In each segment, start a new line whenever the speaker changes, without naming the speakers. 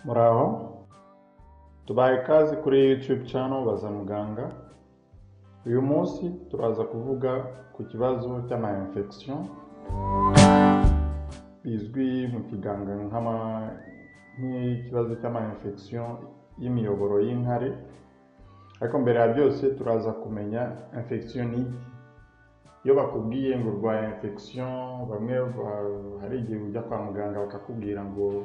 Muraho, tubaye ikaze kuri YouTube channel Baza Muganga. Uyu munsi turaza kuvuga ku kibazo cy'ama-infection bizwi mu kiganga nk'ikibazo cy'ama-infection y'imiyoboro y'inkari. Ariko mbere ya byose turaza kumenya infection ni iki. Iyo bakubwiye ngo urwaye infection, bamwe hari igihe ujya kwa muganga bakakubwira ngo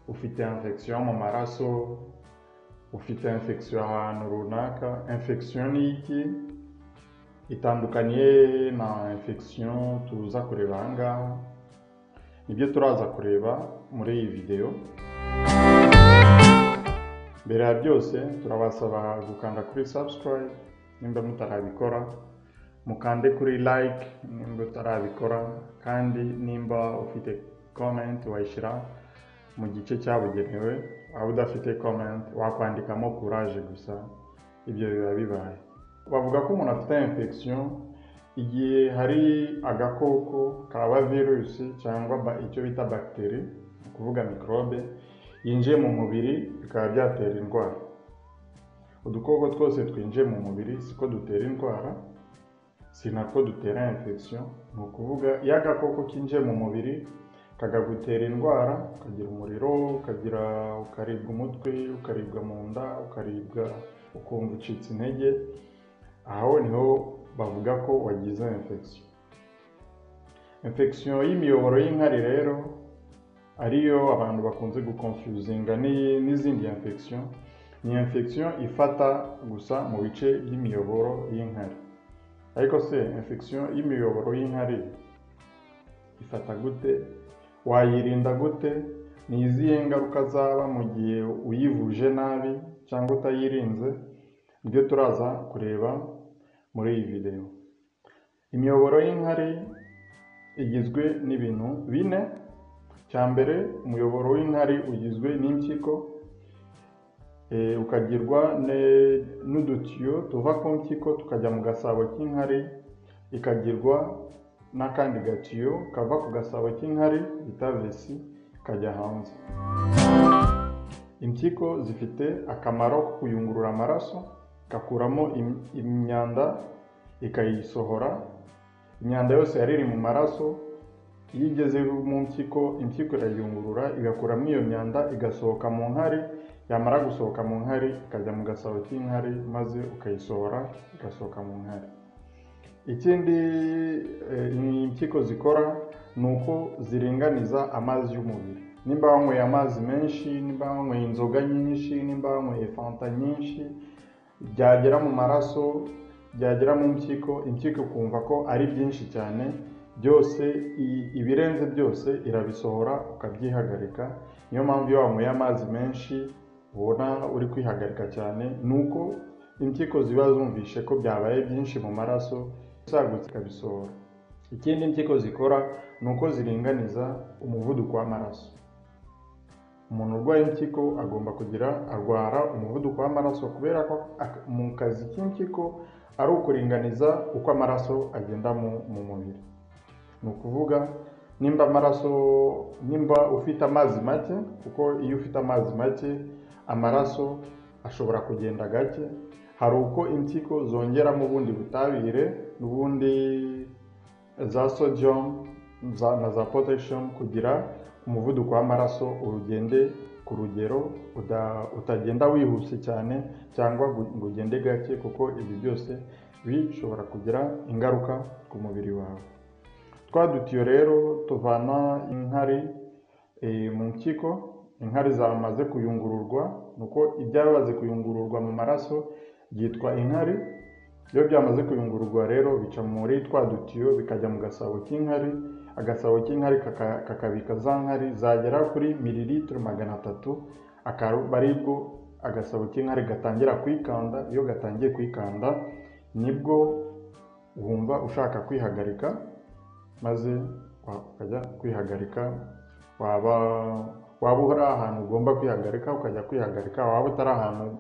ufite infection mu maraso, ufite infection ahantu runaka. Infection ni iki? Itandukaniye na infection tuza kureba ahangaha. Nibyo turaza kureba muri iyi video. Mbere ya byose turabasaba gukanda kuri subscribe nimba mutarabikora, mukande kuri like nimba utarabikora, kandi nimba ufite comment wayishyira mu gice cyabugenewe. Aho udafite comment wakwandikamo courage gusa, ibyo biba bibaye. Bavuga ko umuntu afite infection igihe hari agakoko kaba virusi cyangwa icyo bita bacterie, kuvuga microbe, yinjiye mu mubiri bikaba byatera indwara. Udukoko twose twinjiye mu mubiri siko dutera indwara, si nako dutera infection. Ni ukuvuga iyo agakoko kinjiye mu mubiri kagagutera indwara, ukagira umuriro, ukaribwa umutwe, ukaribwa mu nda, ukaribwa ukumva ucitse intege, aho niho bavuga ko wagize infection. Infection y'imiyoboro y'inkari rero ariyo abantu bakunze guconfusinga n'izindi infection. Ni infection ifata gusa mu bice by'imiyoboro y'inkari. Ariko se infection y'imiyoboro y'inkari ifata gute? Wayirinda gute? Ni izihe ngaruka zaba mu gihe uyivuje nabi cyangwa utayirinze? Nibyo turaza kureba muri iyi video. Imiyoboro y'inkari igizwe n'ibintu bine. Cya mbere, umuyoboro w'inkari ugizwe n'impyiko, ukagirwa n'udutiyo tuva ku mpyiko tukajya mu gasabo k'inkari, ikagirwa n'akandi gatiyo kava ku gasabo k'inkari bita vesi kajya hanze. Impyiko zifite akamaro ko kuyungurura amaraso, gakuramo imyanda ikayisohora. Imyanda yose yari iri mu maraso iyo igeze mu mpyiko, impyiko irayungurura igakuramo iyo myanda igasohoka mu nkari. Yamara gusohoka mu nkari ikajya mu gasabo k'inkari maze ukayisohora igasohoka mu nkari. Ikindi impyiko zikora ni uko ziringaniza amazi y'umubiri. Nimba wanyweye amazi menshi, nimba wanyweye inzoga nyinshi, nimba wanyweye fanta nyinshi, byagera mu maraso, byagera mu mpyiko, impyiko kumva ko ari byinshi cyane, byose ibirenze byose irabisohora ukabyihagarika. Niyo mpamvu iyo wanyweye amazi menshi ubona uri kwihagarika cyane, nuko impyiko ziba zumvishe ko byabaye byinshi mu maraso, isagutse ikabisohora. Ikindi impyiko zikora ni uko ziringaniza umuvuduko w'amaraso. Umuntu urwaye impyiko agomba arwara umuvuduko w'amaraso, kubera ko mu kazi k'impyiko ari ukuringaniza uko amaraso agenda mu mubiri. Ni ukuvuga nimba ufite amazi make, kuko iyo ufite amazi make amaraso ashobora kugenda gake, hari uko impyiko zongeramo ubundi butabire n'ubundi za sodium na za potassium kugira umuvuduko w'amaraso urugende ku rugero, utagenda wihuse cyane cyangwa ngo ugende gake, kuko ibi byose bishobora kugira ingaruka ku mubiri wawe. Twa dutiyo rero tuvana inkari mu mpyiko. Inkari zamaze kuyungururwa, nuko ibyabaze kuyungururwa mu maraso byitwa inkari. Iyo byamaze kuyungururwa rero bica muri twa dutiyo bikajya mu gasabo k'inkari. Agasabo k'inkari kakabika za nkari zagera kuri mililitiro 300, akaba aribwo agasabo k'inkari gatangira kwikanda. Iyo gatangiye kwikanda nibwo wumva ushaka kwihagarika, maze ukajya kwihagarika. Waba uri ahantu ugomba kwihagarika ukajya kwihagarika, waba utari ahantu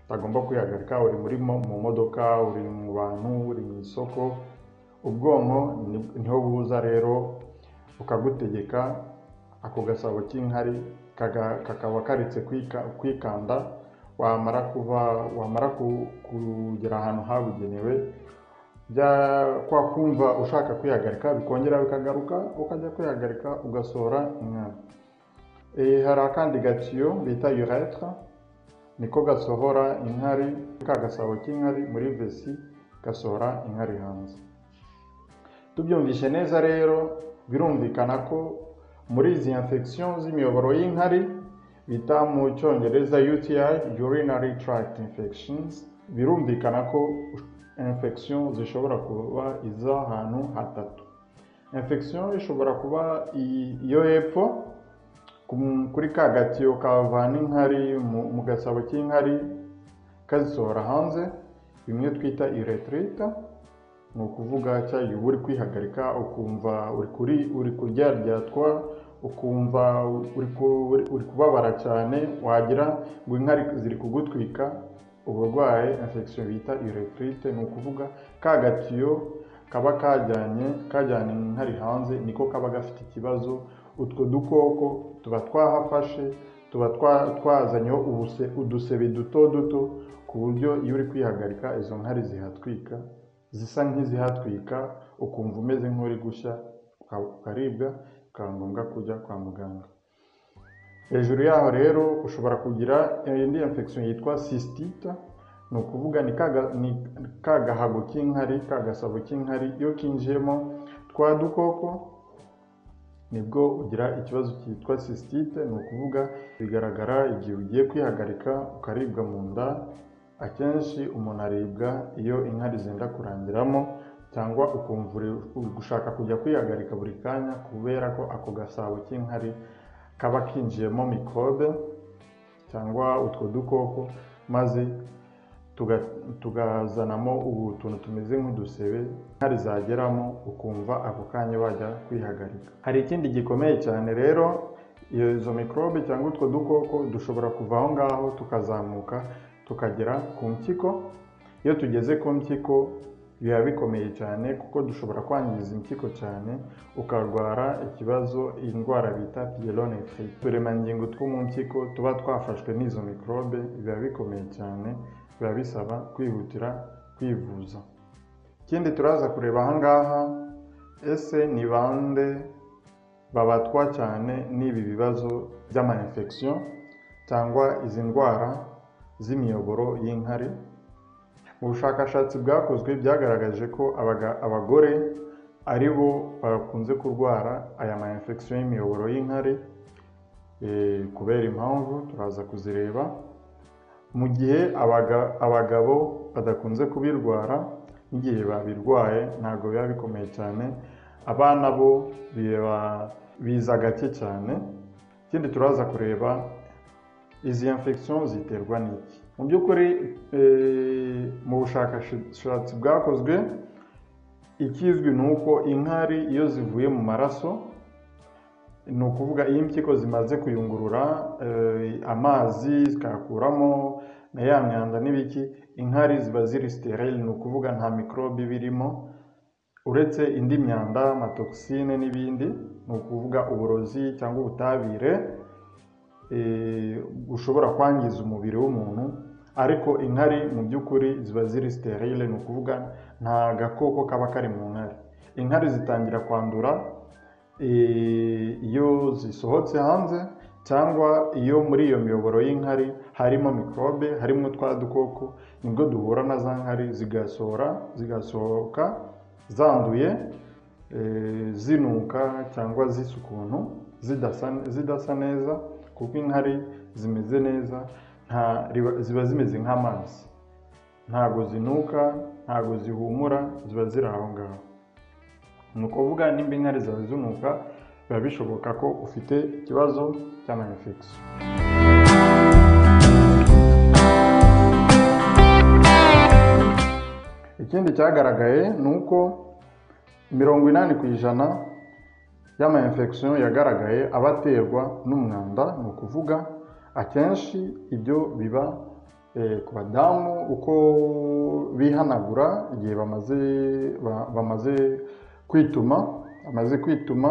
utagomba kwihagarika, uri mu modoka, uri mu bantu, uri mu isoko, ubwonko niho buza rero ukagutegeka ako gasabo k'inkari kakaba karetse kwikanda, wamara kugera ahantu habugenewe, kwa kumva ushaka kwihagarika bikongera bikagaruka, ukajya kwihagarika ugasohora inkari. Hari akandi gatiyo bita uretre, niko gasohora inkari, ka gasabo k'inkari muri vesi gasohora inkari hanze. Tubyumvishe neza rero, birumvikana ko muri izi infection z'imiyoboro y'inkari bita mu cyongereza UTI, urinary tract infections, birumvikana ko infection zishobora kuba iz'ahantu hatatu. Infection ishobora kuba iyo hepfo kuri ka gatiyo kavana inkari mu gasabo k'inkari kazisohora hanze, bimwe twita uretrite, ni ukuvuga cyagiye uri kwihagarika ukumva uri kuryaryatwa, ukumva uri kubabara cyane, wagira ngo inkari ziri kugutwika, uburwaye infection bita uretrite. Ni ukuvuga ka gatiyo kaba kajyanye inkari hanze niko kaba gafite ikibazo, utwo dukoko tuba twahafashe, tuba twazanyeho udusebe duto ku buryo iyo uri kwihagarika izo nkari zihatwika, zisa nk'izihatwika, ukumva umeze nk'uri gushya, ukaribwa, bikaba ngombwa kujya kwa muganga. Hejuru yaho rero ushobora kugira indi infection yitwa cystite, ni ukuvuga ni ka gahago k'inkari, ka gasabo k'inkari, iyo kinjiyemo twa dukoko nibwo ugira ikibazo cyitwa cystite. Ni ukuvuga bigaragara igihe ugiye kwihagarika ukaribwa mu nda, akenshi umuntu aribwa iyo inkari zenda kurangiramo, cyangwa ukumva uri gushaka kujya kwihagarika buri kanya kubera ko ako gasabo k'inkari kaba kinjiyemo microbe cyangwa utwo dukoko, maze tugazanamo utuntu tumeze nk'udusebe, inkari zageramo ukumva ako kanya wajya kwihagarika. Hari ikindi gikomeye cyane rero, izo microbe cyangwa utwo dukoko dushobora kuva aho ngaho tukazamuka tukagera ku mpyiko. Iyo tugeze ku mpyiko biba bikomeye cyane kuko dushobora kwangiza impyiko cyane, ukarwara ikibazo, indwara bita pyélonéphrite. Uturemangingo two mu mpyiko tuba twafashwe n'izo microbe biba bikomeye cyane, biba bisaba kwihutira kwivuza. Ikindi turaza kureba aha ngaha, ese ni bande babatwa cyane n'ibi bibazo by'ama-infection cyangwa izi ndwara z'imiyoboro y'inkari. Mu bushakashatsi bwakozwe byagaragaje ko abagore ari bo bakunze kurwara aya ma-infection y'imiyoboro y'inkari, kubera impamvu turaza kuzireba. Mu gihe abagabo badakunze kubirwara, n'igihe babirwaye ntabwo biba bikomeye cyane, abana bo biza gake cyane. Ikindi turaza kureba, izi infection ziterwa n'iki. Mu by'ukuri mu bushakashatsi bwakozwe, ikizwi ni uko inkari iyo zivuye mu maraso, ni ukuvuga iyo impyiko zimaze kuyungurura amazi zikayakuramo na ya myanda n'ibiki, inkari ziba ziri sterile, ni ukuvuga nta microbe birimo uretse indi myanda, amatoxine n'ibindi. Ni ukuvuga uburozi cyangwa ubutabire ushobora kwangiza umubiri w'umuntu, ariko inkari mu by'ukuri ziba ziri sterile, ni ukuvuga nta gakoko kaba kari mu nkari. Inkari zitangira kwandura iyo zisohotse hanze, cyangwa iyo muri iyo miyoboro y'inkari harimo microbe, harimo twa dukoko, nibwo duhura na za nkari zigasohoka zanduye, zinuka cyangwa zisa ukuntu zidasa neza, kuko inkari zimeze neza ziba zimeze nk'amazi, ntabwo zinuka, ntabwo zihumura, ziba ziri aho ngaho. Ni ukuvuga nimba inkari zawe zinuka, biba bishoboka ko ufite ikibazo cy'ama-infection. Ikindi cyagaragaye ni uko 80% y'ama-infection yagaragaye abaterwa n'umwanda. Ni ukuvuga akenshi ibyo biba ku badamu uko bihanagura igihe bamaze kwituma,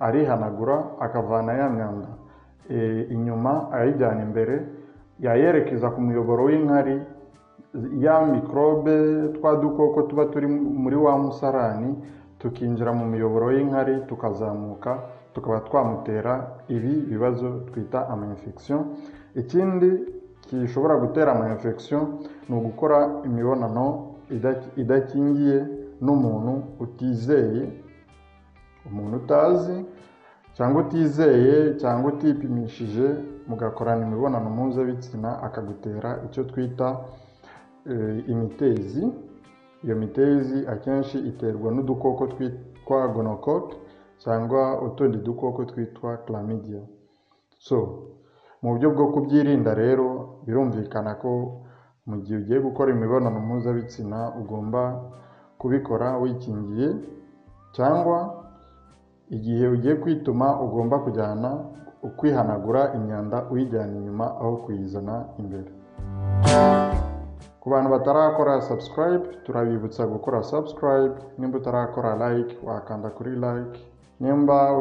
arihanagura akavana ya myanda inyuma ayijyana imbere, yayerekeza ku muyoboro w'inkari, ya mikorobe twa dukoko tuba turi muri wa musarani tukinjira mu miyoboro w'inkari tukazamuka tukaba twamutera ibi bibazo twita ama infection. Ikindi gishobora gutera ama infection ni ugukora imibonano idakingiye n'umuntu utizeye, umuntu utazi cyangwa utizeye cyangwa utipimishije, mugakorana imibonano mpuzabitsina akagutera icyo twita imitezi. Iyo mitezi akenshi iterwa n'udukoko twitwa gonocoque cyangwa utundi dukoko twitwa chlamydia. Mu buryo bwo kubyirinda rero, birumvikana ko mu gihe ugiye gukora imibonano mpuzabitsina ugomba kubikora wikingiye, cyangwa igihe ugiye kwituma ugomba kujyana ukwihanagura imyanda uyijyana inyuma aho kuyizana imbere. Ku bantu batarakora subscribe, turabibutsa gukora subscribe. Nimba utarakora like, wakanda kuri like. Nimba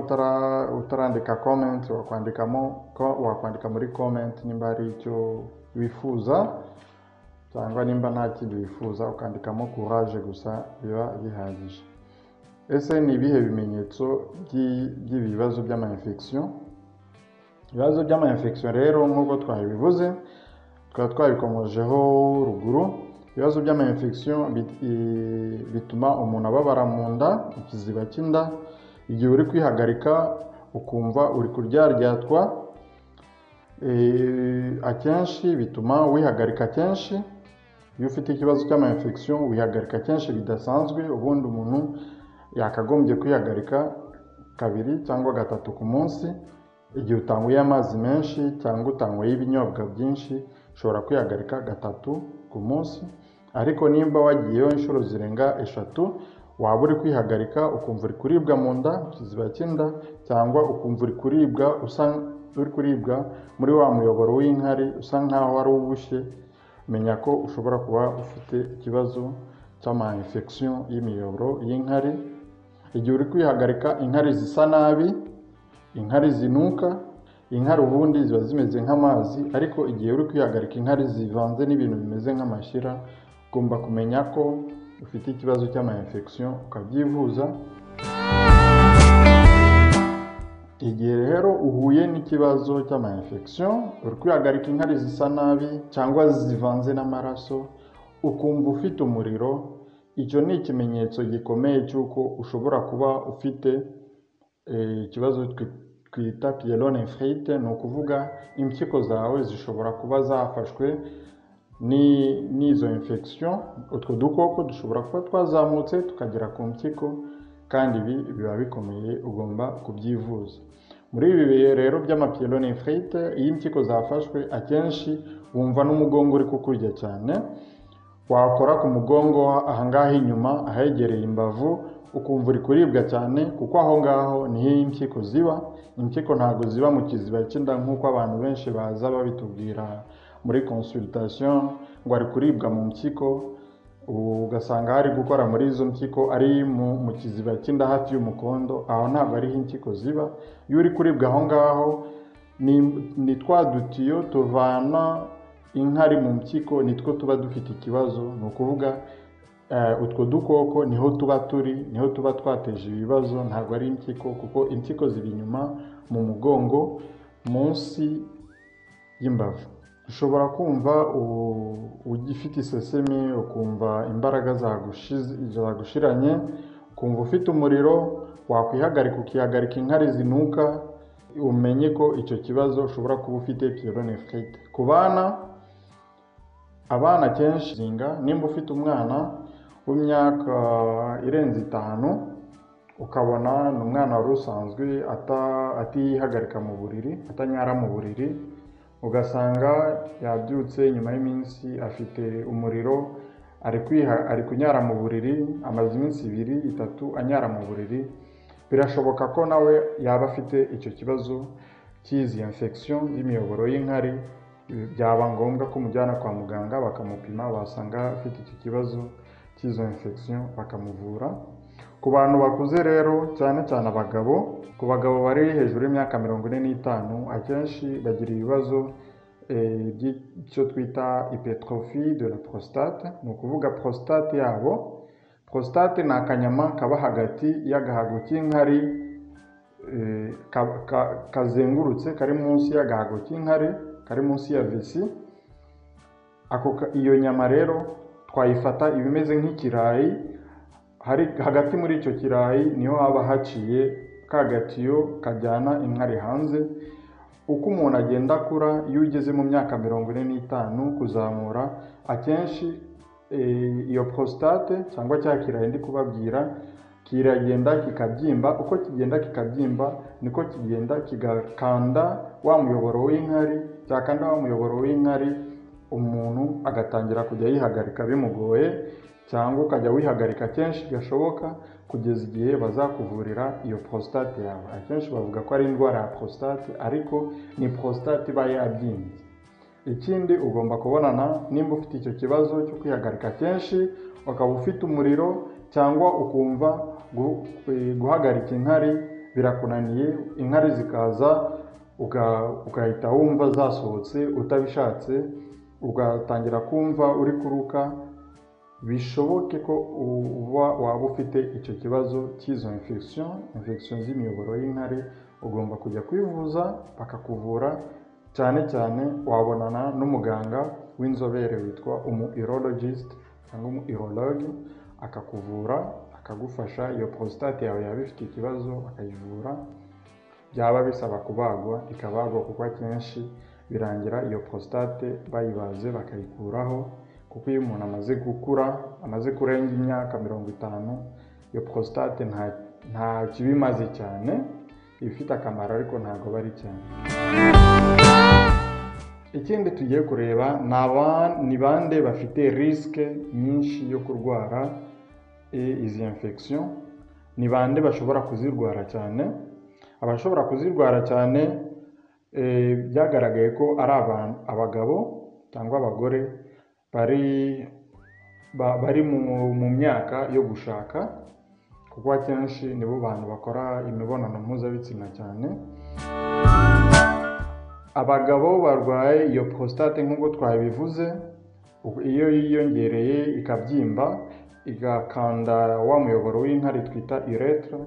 utarandika comment, wakwandika muri comment nimba ari icyo wifuza, cyangwa nimba nta kindi wifuza ukandikamo courage gusa, biba bihagije. Ese ni ibihe bimenyetso by'ibibazo by'ama infection? Ibibazo by'ama infection rero nk'uko twabivuze, tukaba twabikomojeho ruguru. Ibibazo by'ama infection bituma umuntu ababara mu nda, ikiziba cy'inda, igihe uri kwihagarika ukumva uri kuryaryatwa. Akenshi bituma wihagarika kenshi. Iyo ufite ikibazo cy'ama infection wihagarika kenshi bidasanzwe, ubundi umuntu yakagombye kwihagarika 2 cyangwa 3 ku munsi. Igihe utanguye amazi menshi cyangwa utanguye ibinyobwa byinshi, ushobora kwihagarika 3 ku munsi. Ariko nimba wagiyeho inshuro zirenga 3, waba uri kwihagarika ukumva uri kuribwa mu nda, ikiziba cy'inda, cyangwa ukumva uri kuribwa muri wa muyoboro w'inkari usa nkaho ari ubushye, menya ko ushobora kuba ufite ikibazo cy'ama infection y'imiyoboro y'inkari. Igihe uri kwihagarika inkari zisa nabi, inkari zinuka, inkari ubundi ziba zimeze nk'amazi, ariko igihe uri kwihagarika inkari zivanze n'ibintu bimeze nk'amashyira, ugomba kumenya ko ufite ikibazo cy'ama infection ukabyivuza. Igihe rero uhuye n'ikibazo cy'ama infection, uri kwihagarika inkari zisa nabi cyangwa zivanze n'amaraso, ukumva ufite umuriro, icyo ni ikimenyetso gikomeye cy'uko ushobora kuba ufite ikibazo twita pyélonéphrite. Ni ukuvuga impyiko zawe zishobora kuba zafashwe n'izo infection. Utwo dukoko dushobora kuba twazamutse tukagera ku mpyiko, kandi ibi biba bikomeye, ugomba kubyivuza. Muri ibi bihe rero by'ama pyélonéphrite, iyo impyiko zafashwe akenshi wumva n'umugongo uri kukurya cyane. Wakora ku mugongo ahangaha inyuma ahegereye imbavu, ukumva uri kuribwa cyane, kuko aho ngaho niho impyiko ziba. Impyiko ntabwo ziba mu kiziba cy'inda nk'uko abantu benshi baza babitubwira muri consultation, ngo ari kuribwa mu mpyiko, ugasanga hari gukora muri izo mpyiko ari mu kiziba cy'inda hafi y'umukondo. Aho ntabwo ariho impyiko ziba. Iyo uri kuribwa aho ngaho, ni twa dutiyo tuvana inkari mu mpyiko, nitwo tuba dufite ikibazo. Ni ukuvuga utwo dukoko niho tuba turi, niho tuba twateje ibibazo, ntabwo ari impyiko, kuko impyiko ziri inyuma mu mugongo munsi y'imbavu. Ushobora kumva ugifite isesemi, ukumva imbaraga zagushiranye, ukumva ufite umuriro, wakwihagarika ukihagarika inkari zinuka, umenye ko icyo kibazo ushobora kuba ufite pyélonéphrite. Ku abana kenshi nimba ufite umwana w'imyaka irenze 5, ukabona ni umwana wari usanzwe atihagarika mu buriri, atanyara mu buriri, ugasanga yabyutse nyuma y'iminsi afite umuriro, ari kunyara mu buriri, amaze iminsi 2, 3 anyara mu buriri, birashoboka ko nawe yaba afite icyo kibazo cy'izi infection y'imiyoboro y'inkari. Byaba ngombwa ko mujyana kwa muganga bakamupima, basanga afite iki kibazo cy'izo infection bakamuvura. Ku Ku bantu bakuze rero cyane cyane abagabo, ku bagabo bari hejuru y'imyaka 45 akenshi bagira ibibazo by'icyo twita hypertrophie de la prostate, ni ukuvuga prostate yabo. Prostate ni akanyama kaba hagati y'agahago k'inkari kazengurutse, kari munsi y'agahago k'inkari, kari munsi ya vesi. Iyo nyama rero twayifata ibimeze nk'ikirayi, hari hagati muri icyo kirayi niho haba haciye kagatiyo kajyana inkari hanze. Uko umuntu agenda akura, iyo ugeze mu myaka 45 kuzamura, akenshi iyo prostate cyangwa cya kirayi ndi kubabwira kiragenda kikabyimba. Uko kigenda kikabyimba niko kigenda kigakanda wa muyoboro w'inkari, cyakanda wa muyoboro w'inkari umuntu agatangira kujya yihagarika bimugoye, cyangwa ukajya wihagarika kenshi gashoboka kugeza igihe bazakuvurira iyo prostate yawe. Akenshi bavuga ko ari indwara ya prostate, ariko ni prostate iba yabyimbye. Ikindi ugomba kubonana nimba ufite icyo kibazo cyo kwihagarika kenshi, ukaba ufite umuriro cyangwa ukumva guhagarika inkari birakunaniye, inkari zikaza ugahita wumva zasohotse utabishatse, ugatangira kumva uri kuruka, bishoboke ko waba ufite icyo kibazo cy'izo infection z'imiyoboro y'inkari. Ugomba kujya kwivuza bakakuvura, cyane cyane wabonana n'umuganga w'inzobere witwa urologist cyangwa urologue, akakuvura akagufasha. Iyo prostate yawe yaba ifite ikibazo akayivura, byaba bisaba kubagwa ikabagwa, kuko akenshi birangira iyo prostate bayibaze bakayikuraho, kuko iyo umuntu amaze gukura, amaze kurenga imyaka 50, iyo prostate nta kibimaze cyane, ifite akamaro ariko ntago bari cyane. Ikindi tugiye kureba ni bande bafite risque nyinshi yo kurwara izi infection. Ni bande bashobora kuzirwara cyane. Abashobora kuzirwara cyane byagaragaye ko ari abagabo cyangwa abagore bari mu myaka yo gushaka, kuko akenshi nibo bantu bakora imibonano mpuzabitsina cyane. Abagabo barwaye iyo prostate nk'uko twabivuze, iyo yiyongereye ikabyimba igakanda wa muyoboro w'inkari twita urethre,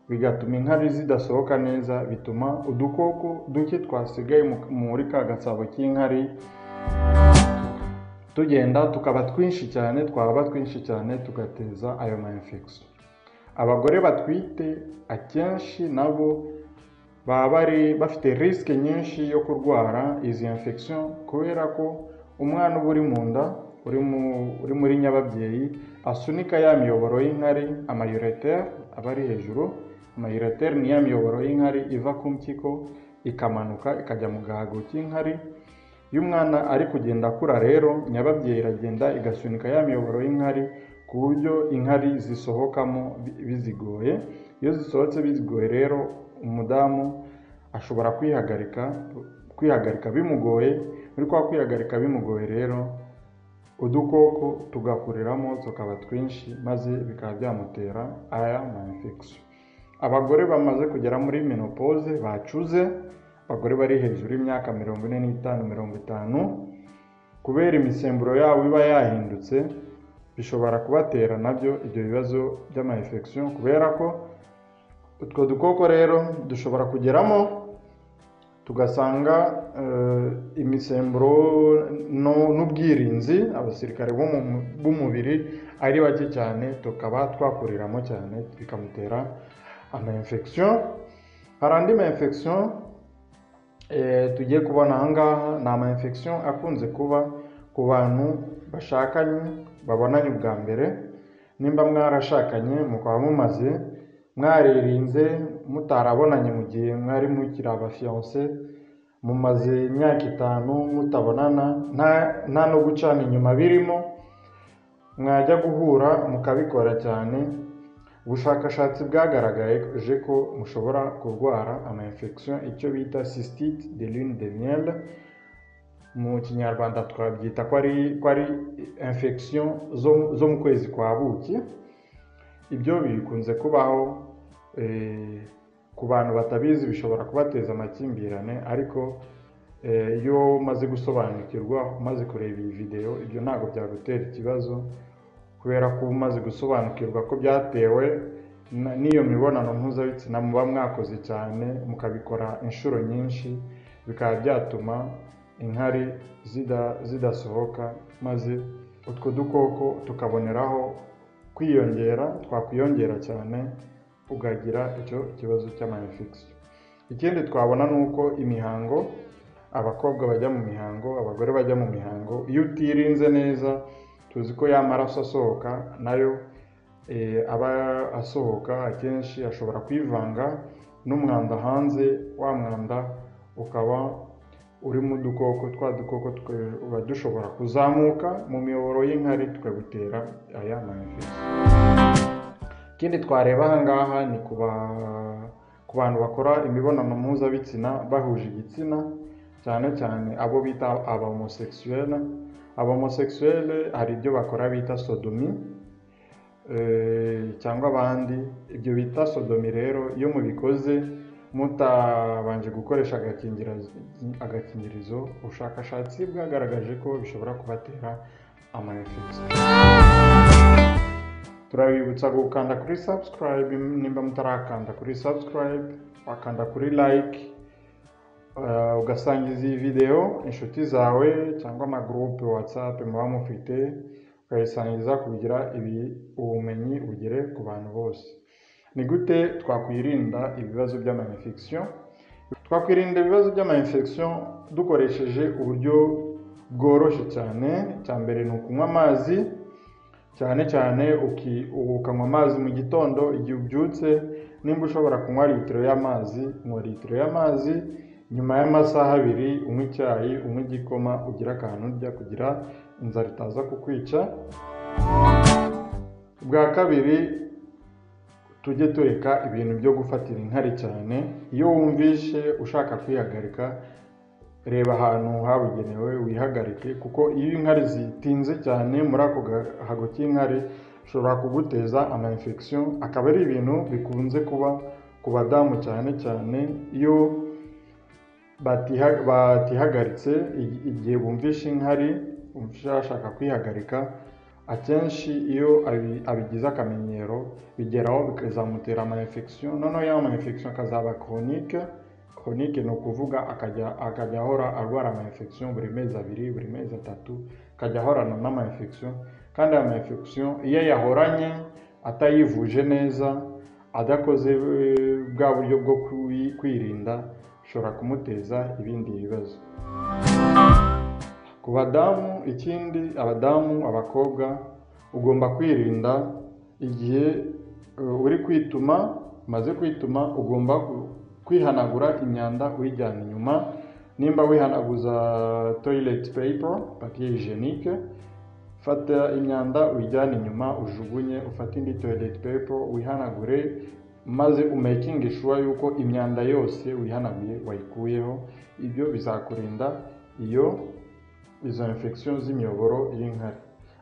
bigatuma inkari zidasohoka neza, bituma udukoko duke twasigaye muri ka gasabo k'inkari tugenda tukaba twinshi cyane, tugateza ayo ma infection. Abagore batwite akenshi nabo baba bafite risque nyinshi yo kurwara izi infection, kubera ko umwana uba uri mu nda, uri muri nyababyeyi, asunika ya miyoboro y'inkari, amayureter aba ari hejuru. Amayureter ni ya miyoboro y'inkari iva ku mpyiko ikamanuka ikajya mu gahago k'inkari. Iyo umwana ari kugenda akura rero, nyababyeyi iragenda igasunika ya miyoboro y'inkari, ku buryo inkari zisohokamo bizigoye. Iyo zisohotse bizigoye rero, umudamu ashobora kwihagarika bimugoye. Muri kwa kwihagarika bimugoye rero, udukoko tugakuriramo tukaba twinshi, maze bikaba byamutera aya ma infection. Abagore bamaze kugera muri menopause, bacuze, abagore bari hejuru y'imyaka 45-50, kubera imisemburo yabo iba yahindutse, bishobora kubatera nabyo ibyo bibazo by'ama infection, kubera ko utwo dukoko rero dushobora kugeramo tugasanga imisemburo n'ubwirinzi, abasirikare b'umubiri ari bake cyane, tukaba twakuriramo cyane, bikamutera ama infection. Hari andi ma infection tugiye kubona ahangaha, ni ama infection akunze kuba ku bantu bashakanye, babonanye ubwa mbere. Nimba mwarashakanye mukaba mumaze mwaririnze mutarabonanye mu gihe mwari mukiri abafiancé, mumaze imyaka 5 mutabonana, nta no gucana inyuma birimo, mwajya guhura mukabikora cyane, ubushakashatsi bwagaragaje ko mushobora kurwara ama infection icyo bita cystite de lune de miel. Mu kinyarwanda twabyita ko ari infection zo mu kwezi kwa buki. ibyo bikunze kubaho ku bantu batabizi, bishobora kubateza amakimbirane, ariko iyo umaze gusobanukirwa, umaze kureba iyi video, ibyo ntabwo byagutera ikibazo, kubera ko umaze gusobanukirwa ko byatewe n'iyo mibonano mpuzabitsina muba mwakoze cyane, mukabikora inshuro nyinshi, bikaba byatuma inkari zidasohoka, maze utwo dukoko tukaboneraho twakwiyongera cyane, ugagira icyo kibazo cy'ama-infection. Ikindi twabona ni uko imihango, abakobwa bajya mu mihango, abagore bajya mu mihango, iyo utirinze neza, tuzi ko ya maraso asohoka nayo aba asohoka akenshi ashobora kwivanga n'umwanda hanze, wa mwanda ukaba urimo udukoko, twa dukoko tuba dushobora kuzamuka mu miyoboro y'inkari tukagutera aya ma-infection. Ikindi twareba aha ngaha ni ku bantu bakora imibonano mpuzabitsina bahuje igitsina, cyane cyane abo bita abahomosexuel. Abahomosexuel hari ibyo bakora bita sodomi, cyangwa abandi. Ibyo bita sodomi rero, iyo mubikoze mutabanje gukoresha agakingirizo, ubushakashatsi bwagaragaje ko bishobora kubatera ama-infection. Turabibutsa gukanda kuri subscribe nimba mutarakanda kuri subscribe, wakanda kuri like, ugasangiza iyi video inshuti zawe cyangwa amagroupe WhatsApp muba mufite, ukayisangiza kugira ubumenyi bugere ku bantu bose. Ni gute twakwirinda ibibazo by'ama-infection? Twakwirinda ibibazo by'ama-infection dukoresheje uburyo bworoshye cyane. Cya mbere ni ukunywa amazi, cyane cyane ukanywa amazi mu gitondo igihe ubyutse. Nimba ushobora kunywa litiro y'amazi, unywa litiro y'amazi. Nyuma y'amasaha 2 unywa icyayi, unywa igikoma, ugira akantu urya kugira inzara itaza kukwica. Bwa kabiri, tujye tureka ibintu byo gufatira inkari cyane. Iyo wumvishe ushaka kwihagarika, reba ahantu habugenewe wihagarike, kuko iyo inkari zitinze cyane muri ako gahago k'inkari, ushobora kuguteza ama-infection. Akaba ari ibintu bikunze kuba ku badamu cyane cyane iyo batihagaritse. Igihe bumvishe inkari, bashaka kwihagarika, akenshi iyo abigize akamenyero, bigeraho bikazamutera ama-infection. Noneho ya ama-infection akazaba chronique. Chronique ni ukuvuga akajya ahora arwara ama-infection buri mezi 2, buri mezi 3, akajya ahorana n'ama-infection. Kandi ama-infection iyo yahoranye atayivuje neza, adakoze bwa buryo bwo kwirinda, ushobora kumuteza ibindi bibazo. Ku badamu, ikindi, abakobwa, ugomba kwirinda igihe uri kwituma. Umaze kwituma, ugomba kwihanagura imyanda uyijyana inyuma. Nimba wihanaguza toilet paper, papier hygienique, fata imyanda uyijyana inyuma, ujugunye, ufate indi toilet paper wihanagure, maze umaking sure yuko imyanda yose wihanaguye wayikuyeho. Ibyo bizakurinda izo infection z'imiyoboro y'inkari.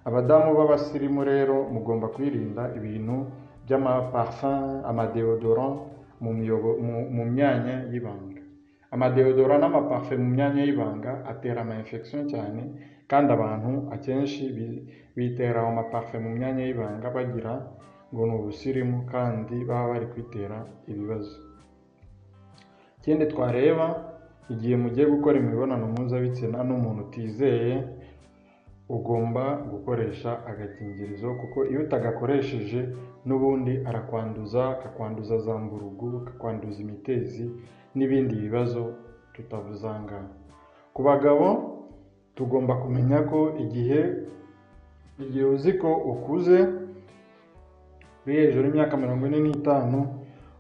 Abadamu b'abasirimu rero mugomba kwirinda ibintu by'ama-parfum, ama-deodorant mu myanya y'ibanga. Ama-deodorant n'ama-parfum mu myanya y'ibanga atera ama-infection cyane, kandi abantu akenshi bitera ama-parfum mu myanya y'ibanga bagira ngo ni ubusirimu, kandi baba bari kwitera ibibazo. Ikindi twareba, igihe mugiye gukora imibonano mpuzabitsina n'umuntu utizeye, ugomba gukoresha agakingirizo, kuko iyo utagakoresheje n'ubundi akakwanduza za mburugu, akakwanduza imitezi n'ibindi bibazo tutavuze ngaha. Ku bagabo, tugomba kumenya ko igihe uzi ko ukuze, uri hejuru y'imyaka 45,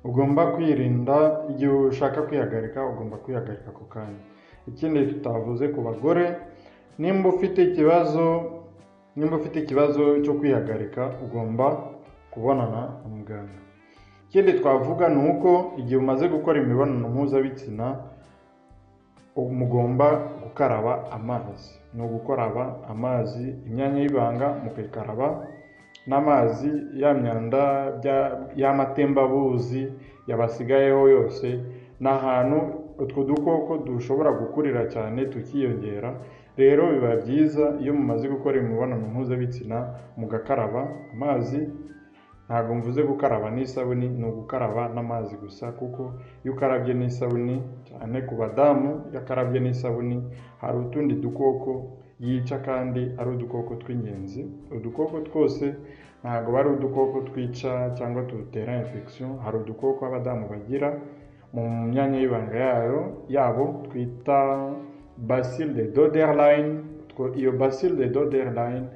ugomba kwirinda. Igihe ushaka kwihagarika, ugomba kwihagarika ako kanya. Ikindi tutavuze ku bagore, nimba ufite ikibazo cyo kwihagarika, ugomba kubonana na muganga. Ikindi twavuga ni uko igihe umaze gukora imibonano mpuzabitsina, mugomba gukaraba amazi. Ni ugukaraba amazi imyanya y'ibanga, mukayikaraba n'amazi ya myanda y'amatembabuzi yabasigayeho yose, ni ahantu utwo dukoko dushobora gukurira cyane tukiyongera. Rero biba byiza iyo mumaze gukora imibonano mpuzabitsina mugakaraba amazi. Ntabwo mvuze gukaraba n'isabuni, ni ugukaraba n'amazi gusa, kuko iyo ukarabye n'isabuni, cyane ku badamu, iyo akarabye n'isabuni hari utundi dukoko yica kandi ari udukoko tw'ingenzi. Udukoko twose ntabwo bari udukoko twica cyangwa dutera infection. Hari udukoko abadamu bagira mu myanya y'ibanga yabo twita bacille de Doederlein. Iyo bacille de Doederlein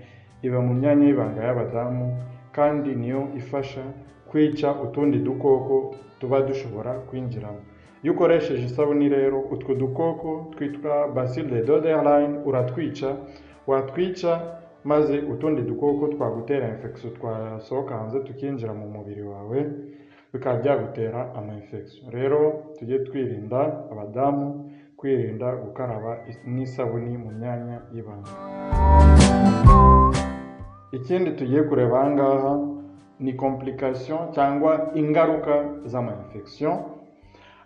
iba mu myanya y'ibanga y'abadamu kandi niyo ifasha kwica utundi dukoko tuba dushobora kwinjiramo. Iyo ukoresheje isabuni rero, utwo dukoko twitwa bacille de Doederlein uratwica, watwica maze utundi dukoko twagutera infection twasohoka hanze tukinjira mu mubiri wawe, bikaba byagutera ama infection. Rero tujye twirinda, abadamu, kwirinda gukaraba n'isabuni mu myanya y'ibanga. Ikindi tugiye kureba aha ngaha ni complication cyangwa ingaruka z'ama infection.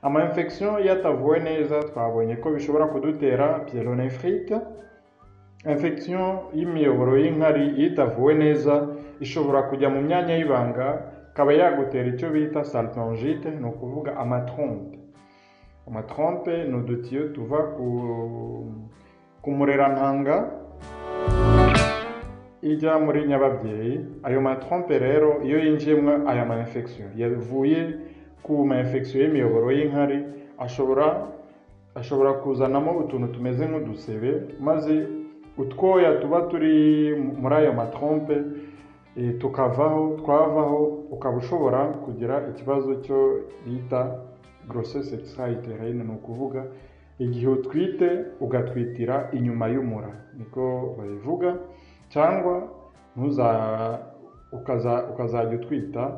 Ama infection yatavuwe neza twabonye ko bishobora kudutera pyélonéphrite. Infection y'imiyoboro y'inkari itavuwe neza ishobora kujya mu myanya y'ibanga, kaba yagutera icyo bita salpingite, ni ukuvuga amatrompe. Amatrompe ni udutiyo tuva ku murerantanga ijya muri nyababyeyi. Ayo matrompe rero iyo yinjiyemo aya ma infection yavuye ku ma infection y'imiyoboro y'inkari, ashobora kuzanamo utuntu tumeze nk'udusebe, maze utwoya tuba turi muri ayo matrompe twavaho, ukaba ushobora kugira ikibazo cyo bita grossesse extra-utérine, ni ukuvuga igihe utwite ugatwitira inyuma y'umura, niko babivuga, cyangwa ukazajya utwita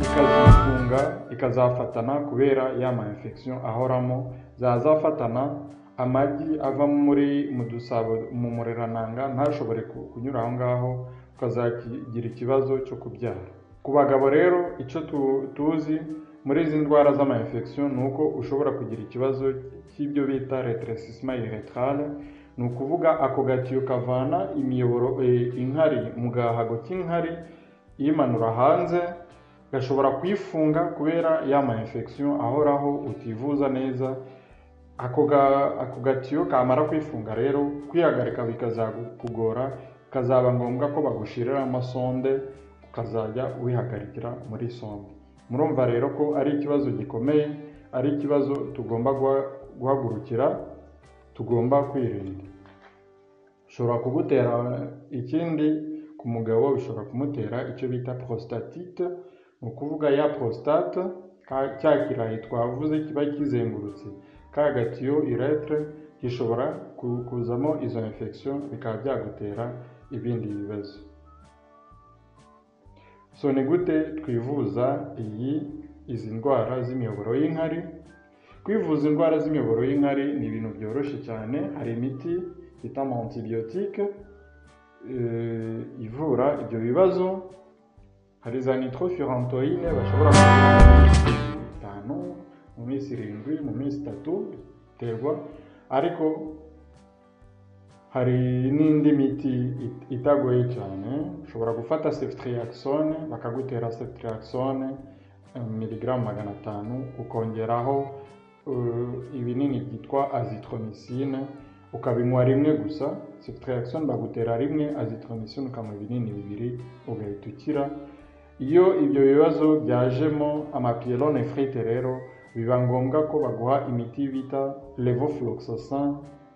ikazifunga ikazafatana kubera ya ma infection ahoramo, zazafatana amagi ava mu dusabo mu murerananga ntashobore kunyura aho ngaho, ukazagira ikibazo cyo kubyara. Ku bagabo rero icyo tuzi muri izi ndwara z'ama infection ni uko ushobora kugira ikibazo cy'ibyo bita rétrécissement urétral, ni ukuvuga ako gatiyo kavana imiyoboro inkari mu gahago k'inkari imanura hanze, gashobora kwifunga kubera ya ma infection ahoraho utivuza neza. Ako gatiyo kamara kwifunga rero, kwihagarika bikazakugora, kazaba ngombwa ko bagushiriramo sonde, ukazajya wihagarikira muri sonde. Murumva rero ko ari ikibazo gikomeye, ari ikibazo tugomba guhagurukira, tugomba kwirinda. Bishobora kugutera ikindi, ku mugabo bishobora kumutera icyo bita prostatite, ni ukuvuga ya prostate, cya kirayi twavuze kiba kizengurutse ka gatiyo uretre, gishobora kuzamo izo infection, bikaba byagutera ibindi bibazo. So ni gute twivuza izi ndwara z'imiyoboro y'inkari? Kwivuza indwara z'imiyoboro y'inkari ni ibintu byoroshye cyane. Hari imiti bita antibiotique ivura ibyo bibazo. Hari za nitrofurantoine bashobora kuvuza mu minsi 5, mu minsi 7, mu minsi 3, biterwa. Ariko hari n'indi miti itagoye cyane. Ushobora gufata ceftriaxone, bakagutera ceftriaxone miligramu 500, ukongeraho ibinini byitwa azithromycine, ukabinywa rimwe gusa. Ceftriaxone bagutera rimwe, azithromycine ukanywa ibinini 2, ugahita ukira. Iyo ibyo bibazo byajemo amapyélonéphrite rero, biba ngombwa ko baguha imiti bita levofloxacin,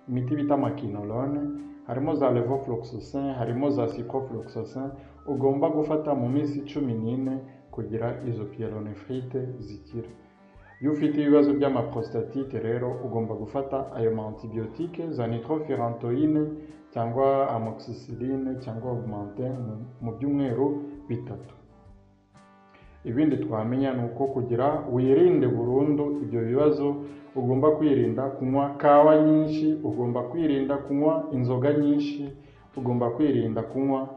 imiti bita maquinolone. Harimo za levofloxacin, harimo za ciprofloxacin, ugomba gufata mu minsi 14 kugira izo pyélonéphrite zikira. Iyo ufite ibibazo by'amaprostatite rero, ugomba gufata ayo antibiotique za nitrofurantoine cyangwa amoxicilline cyangwa augmentin mu byumweru 3. Ibindi twamenya ni uko kugira wirinde burundu ibyo bibazo, ugomba kwirinda kunywa kawa nyinshi, ugomba kwirinda kunywa inzoga nyinshi, ugomba kwirinda kunywa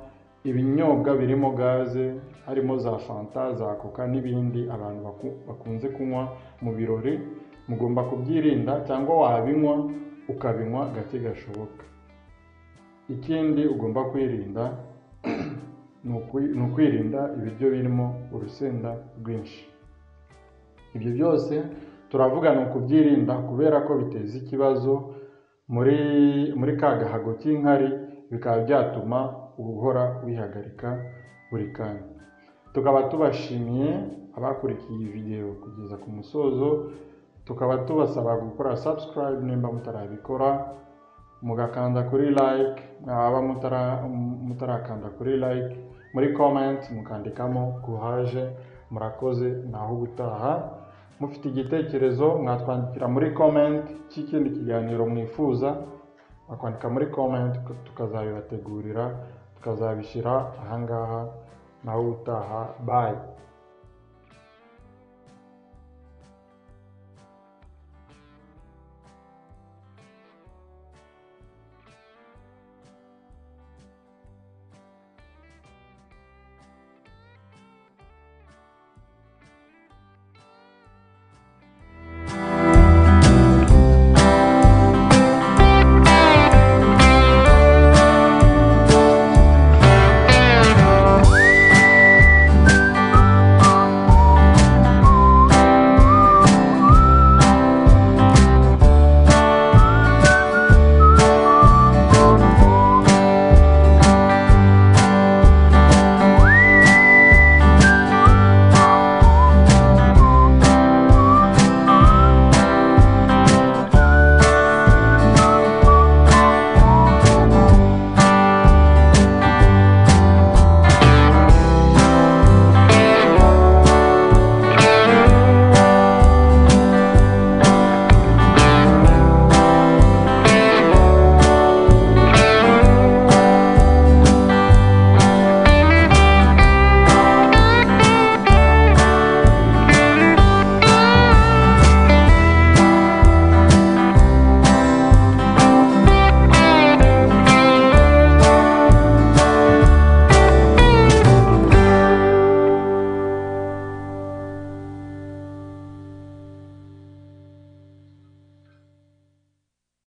ibinyobwa birimo gaze harimo za fanta, za coca n'ibindi abantu bakunze kunywa mu birori, mugomba kubyirinda, cyangwa wabinywa ukabinywa gake gashoboka. Ikindi ugomba kwirinda ni ukwirinda ibiryo birimo urusenda rwinshi. Ibyo byose turavuga ni ukubyirinda kubera ko biteza ikibazo muri ka gahago k'inkari, bikaba byatuma uhora wihagarika buri kanya. Tukaba tubashimiye abakurikiye iyi video kugeza ku musozo, tukaba tubasaba gukora subscribe nimba mutarabikora, mugakanda kuri like, mwaba mutarakanda kuri like, muri comment mukandikamo courage. Murakoze, naho ubutaha. Mufite igitekerezo mwatwandikira muri comment cy'ikindi kiganiro mwifuza, bakwandika muri comment tukazabibategurira, tukazabishyira ahangaha. Naho ubutaha, bye.